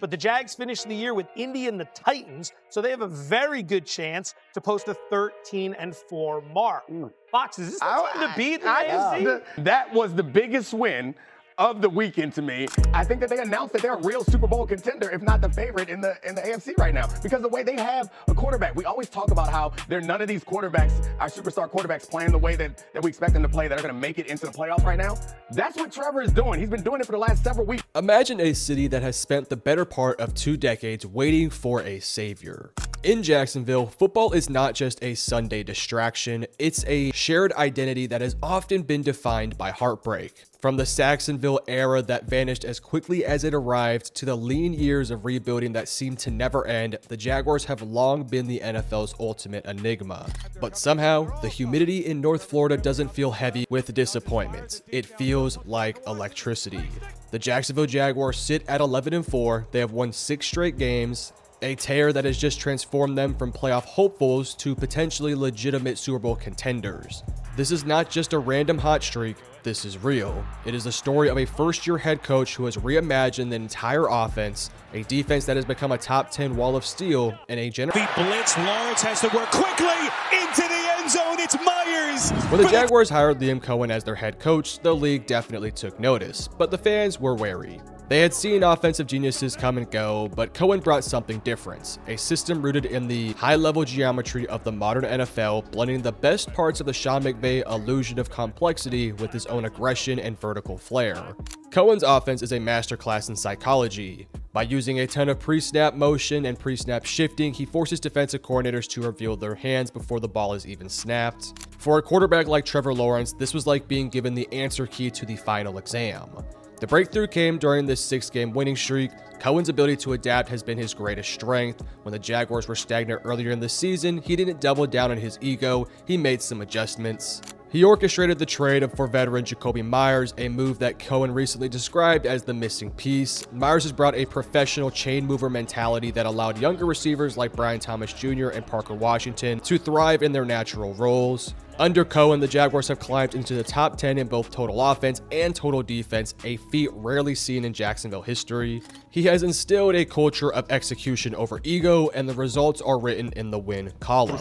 But the Jags finished the year with Indy and the Titans, so they have a very good chance to post a 13-4 mark. Fox, is this the time to beat the AFC? That was the biggest win of the weekend to me. I think that they announced that they're a real Super Bowl contender, if not the favorite in the AFC right now, because the way they have a quarterback. We always talk about how none of these quarterbacks, our superstar quarterbacks, playing the way that we expect them to play, that are going to make it into the playoffs right now. That's what Trevor is doing. He's been doing it for the last several weeks. Imagine a city that has spent the better part of 2 decades waiting for a savior. In Jacksonville, football is not just a Sunday distraction, it's a shared identity that has often been defined by heartbreak. From the Saxonville era that vanished as quickly as it arrived to the lean years of rebuilding that seemed to never end, the Jaguars have long been the NFL's ultimate enigma. But somehow, the humidity in North Florida doesn't feel heavy with disappointment. It feels like electricity. The Jacksonville Jaguars sit at 11-4, they have won 6 straight games, a tear that has just transformed them from playoff hopefuls to potentially legitimate Super Bowl contenders. This is not just a random hot streak, this is real. It is the story of a first-year head coach who has reimagined the entire offense, a defense that has become a top 10 wall of steel, and a The blitz, Lawrence has to work quickly into the end zone, it's Myers! When the Jaguars hired Liam Cohen as their head coach, the league definitely took notice, but the fans were wary. They had seen offensive geniuses come and go, but Cohen brought something different, a system rooted in the high-level geometry of the modern NFL, blending the best parts of the Sean McVay illusion of complexity with his own aggression and vertical flair. Cohen's offense is a masterclass in psychology. By using a ton of pre-snap motion and pre-snap shifting, he forces defensive coordinators to reveal their hands before the ball is even snapped. For a quarterback like Trevor Lawrence, this was like being given the answer key to the final exam. The breakthrough came during this 6-game winning streak. Cohen's ability to adapt has been his greatest strength. When the Jaguars were stagnant earlier in the season, he didn't double down on his ego, he made some adjustments. He orchestrated the trade for veteran Jacoby Myers, a move that Cohen recently described as the missing piece. Myers has brought a professional chain mover mentality that allowed younger receivers like Brian Thomas Jr. and Parker Washington to thrive in their natural roles. Under Cohen, the Jaguars have climbed into the top 10 in both total offense and total defense, a feat rarely seen in Jacksonville history. He has instilled a culture of execution over ego, and the results are written in the win column.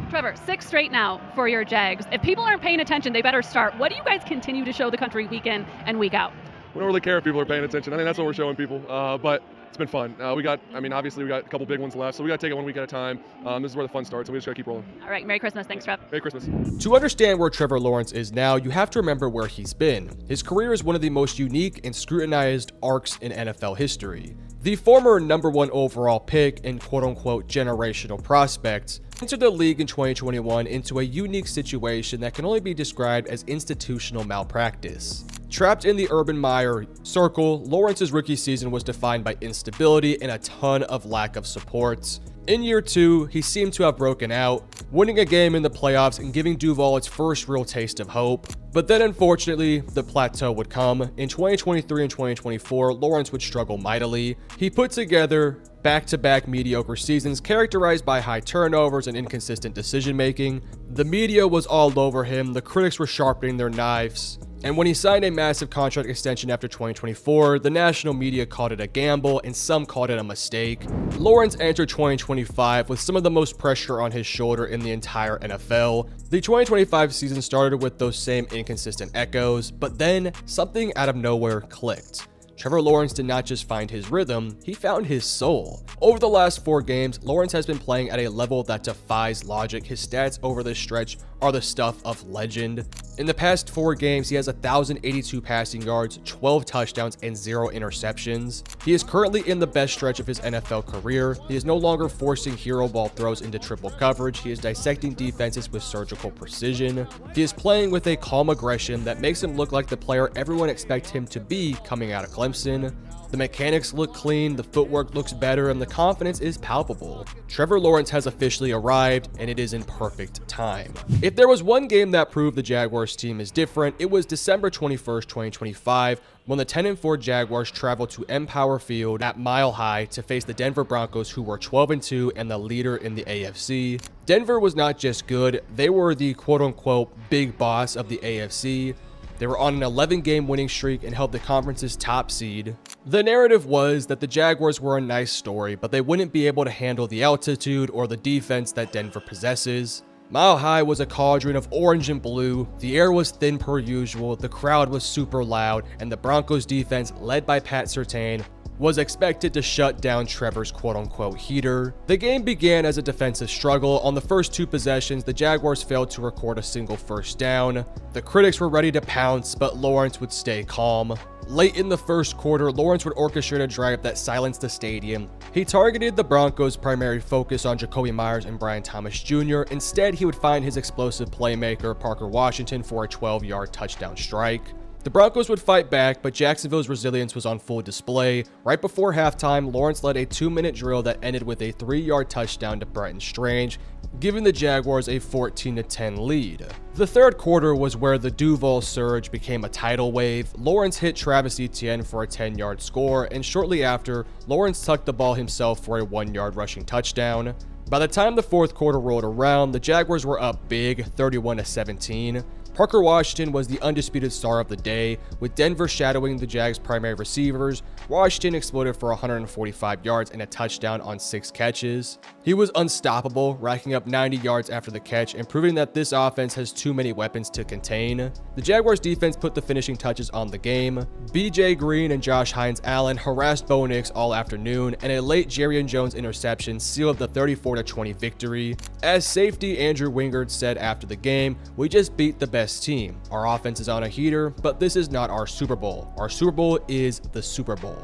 Trevor, 6 straight now for your Jags. If people aren't paying attention, they better start. What do you guys continue to show the country week in and week out? We don't really care if people are paying attention. I think that's what we're showing people, but it's been fun. Obviously we got a couple big ones left, so we got to take it one week at a time. This is where the fun starts, and we just got to keep rolling. All right, Merry Christmas. Thanks, Trev. Merry Christmas. To understand where Trevor Lawrence is now, you have to remember where he's been. His career is one of the most unique and scrutinized arcs in NFL history. The former #1 overall pick and quote-unquote generational prospect entered the league in 2021 into a unique situation that can only be described as institutional malpractice. Trapped in the Urban Meyer circle, Lawrence's rookie season was defined by instability and a ton of lack of support. In year 2, he seemed to have broken out, winning a game in the playoffs and giving Duval its first real taste of hope. But then unfortunately, the plateau would come. In 2023 and 2024, Lawrence would struggle mightily. He put together back-to-back mediocre seasons characterized by high turnovers and inconsistent decision-making. The media was all over him, the critics were sharpening their knives. And when he signed a massive contract extension after 2024, the national media called it a gamble and some called it a mistake. Lawrence entered 2025 with some of the most pressure on his shoulder in the entire NFL. The 2025 season started with those same inconsistent echoes, but then something out of nowhere clicked. Trevor Lawrence did not just find his rhythm, he found his soul. Over the last 4 games, Lawrence has been playing at a level that defies logic. His stats over this stretch are the stuff of legend. In the past 4 games, he has 1,082 passing yards, 12 touchdowns, and 0 interceptions. He is currently in the best stretch of his NFL career. He is no longer forcing hero ball throws into triple coverage. He is dissecting defenses with surgical precision. He is playing with a calm aggression that makes him look like the player everyone expects him to be coming out of Clemson. The mechanics look clean, the footwork looks better, and the confidence is palpable. Trevor Lawrence has officially arrived, and it is in perfect time. If there was one game that proved the Jaguars team is different, it was December 21st, 2025, when the 10-4 Jaguars traveled to Empower Field at Mile High to face the Denver Broncos, who were 12-2 and the leader in the AFC. Denver was not just good, they were the quote-unquote big boss of the AFC. They were on an 11-game winning streak and held the conference's top seed. The narrative was that the Jaguars were a nice story, but they wouldn't be able to handle the altitude or the defense that Denver possesses. Mile High was a cauldron of orange and blue, the air was thin per usual, the crowd was super loud, and the Broncos defense, led by Pat Surtain, was expected to shut down Trevor's quote-unquote heater. The game began as a defensive struggle. On the first 2 possessions, the Jaguars failed to record a single first down. The critics were ready to pounce, but Lawrence would stay calm. Late in the first quarter, Lawrence would orchestrate a drive that silenced the stadium. He targeted the Broncos' primary focus on Jacoby Myers and Brian Thomas Jr. Instead, he would find his explosive playmaker, Parker Washington, for a 12-yard touchdown strike. The Broncos would fight back, but Jacksonville's resilience was on full display. Right before halftime, Lawrence led a 2-minute drill that ended with a 3-yard touchdown to Bretton Strange, giving the Jaguars a 14-10 lead. The third quarter was where the Duval surge became a tidal wave. Lawrence hit Travis Etienne for a 10-yard score, and shortly after, Lawrence tucked the ball himself for a 1-yard rushing touchdown. By the time the fourth quarter rolled around, the Jaguars were up big, 31-17. Parker Washington was the undisputed star of the day, with Denver shadowing the Jags' primary receivers. Washington exploded for 145 yards and a touchdown on 6 catches. He was unstoppable, racking up 90 yards after the catch and proving that this offense has too many weapons to contain. The Jaguars' defense put the finishing touches on the game. BJ Green and Josh Hines-Allen harassed Bo Nix all afternoon, and a late Jerrion Jones interception sealed the 34-20 victory. As safety Andrew Wingard said after the game, "We just beat the best team. Our offense is on a heater, but this is not our Super Bowl. Our Super Bowl is the Super Bowl."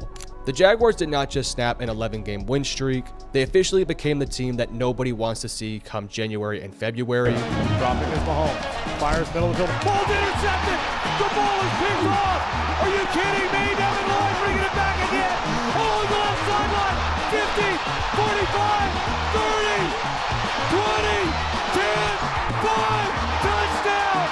The Jaguars did not just snap an 11-game win streak, they officially became the team that nobody wants to see come January and February. Dropping is Mahomes. Fires middle of the field. Ball's intercepted! The ball is picked off! Are you kidding me? Down the line, bringing it back again! Oh, the left sideline! 50, 45, 30, 20, 10, 5, touchdown!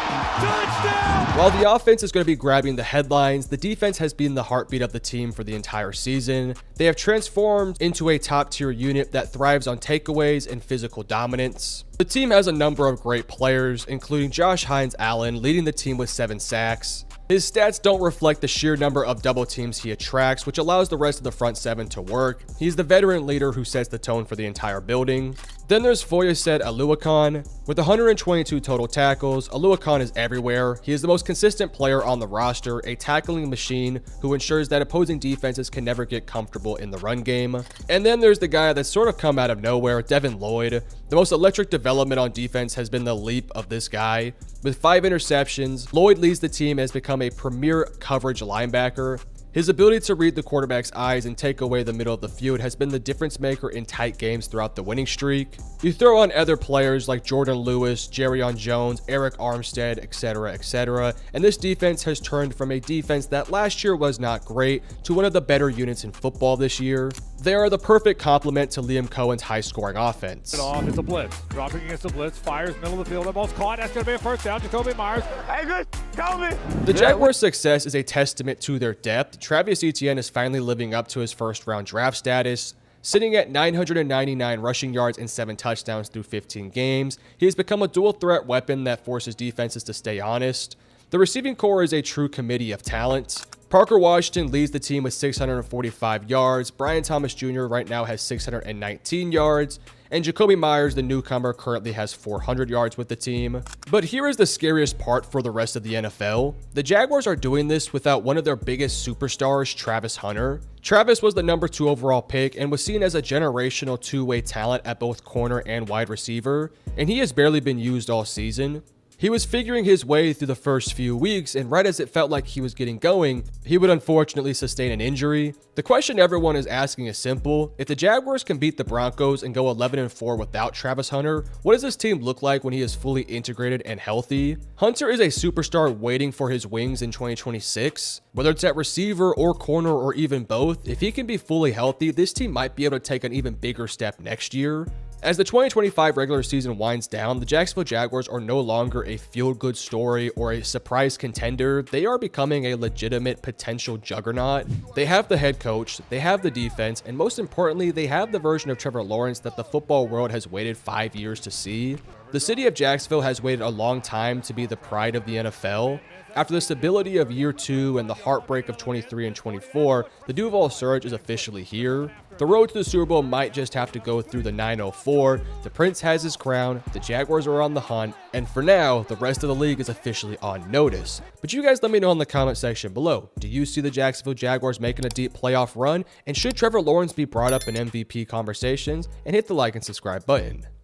Touchdown! While the offense is going to be grabbing the headlines, the defense has been the heartbeat of the team for the entire season. They have transformed into a top-tier unit that thrives on takeaways and physical dominance. The team has a number of great players, including Josh Hines-Allen, leading the team with 7 sacks. His stats don't reflect the sheer number of double teams he attracts, which allows the rest of the front 7 to work. He's the veteran leader who sets the tone for the entire building. Then there's Foyesett Oluokun. With 122 total tackles, Oluokun is everywhere. He is the most consistent player on the roster, a tackling machine who ensures that opposing defenses can never get comfortable in the run game. And then there's the guy that's sort of come out of nowhere, Devin Lloyd. The most electric development on defense has been the leap of this guy. With 5 interceptions, Lloyd leads the team and has become a premier coverage linebacker. His ability to read the quarterback's eyes and take away the middle of the field has been the difference maker in tight games throughout the winning streak. You throw on other players like Jordan Lewis, Jerrion Jones, Eric Armstead, etc., and this defense has turned from a defense that last year was not great to one of the better units in football this year. They are the perfect complement to Liam Cohen's high-scoring offense. It's a blitz. Dropping against the blitz. Fires middle of the field. That ball's caught. That's going to be a first down. Jacoby Myers. Hey, good. Kobe. The Jaguars' success is a testament to their depth. Travis Etienne is finally living up to his first-round draft status. Sitting at 999 rushing yards and 7 touchdowns through 15 games, he has become a dual-threat weapon that forces defenses to stay honest. The receiving core is a true committee of talent. Parker Washington leads the team with 645 yards. Brian Thomas Jr. right now has 619 yards. And Jacoby Myers, the newcomer, currently has 400 yards with the team. But here is the scariest part for the rest of the NFL. The Jaguars are doing this without one of their biggest superstars, Travis Hunter. Travis was the number 2 overall pick and was seen as a generational two-way talent at both corner and wide receiver, and he has barely been used all season. He was figuring his way through the first few weeks, and right as it felt like he was getting going, he would unfortunately sustain an injury. The question everyone is asking is simple. If the Jaguars can beat the Broncos and go 11-4 without Travis Hunter, what does this team look like when he is fully integrated and healthy? Hunter is a superstar waiting for his wings in 2026. Whether it's at receiver or corner or even both, if he can be fully healthy, this team might be able to take an even bigger step next year. As the 2025 regular season winds down, the Jacksonville Jaguars are no longer a feel-good story or a surprise contender. They are becoming a legitimate potential juggernaut. They have the head coach, they have the defense, and most importantly, they have the version of Trevor Lawrence that the football world has waited 5 years to see. The city of Jacksonville has waited a long time to be the pride of the NFL. After the stability of year 2 and the heartbreak of 23 and 24, the Duval surge is officially here. The road to the Super Bowl might just have to go through the 904. The Prince has his crown, the Jaguars are on the hunt, and for now, the rest of the league is officially on notice. But you guys let me know in the comment section below. Do you see the Jacksonville Jaguars making a deep playoff run? And should Trevor Lawrence be brought up in MVP conversations? And hit the like and subscribe button.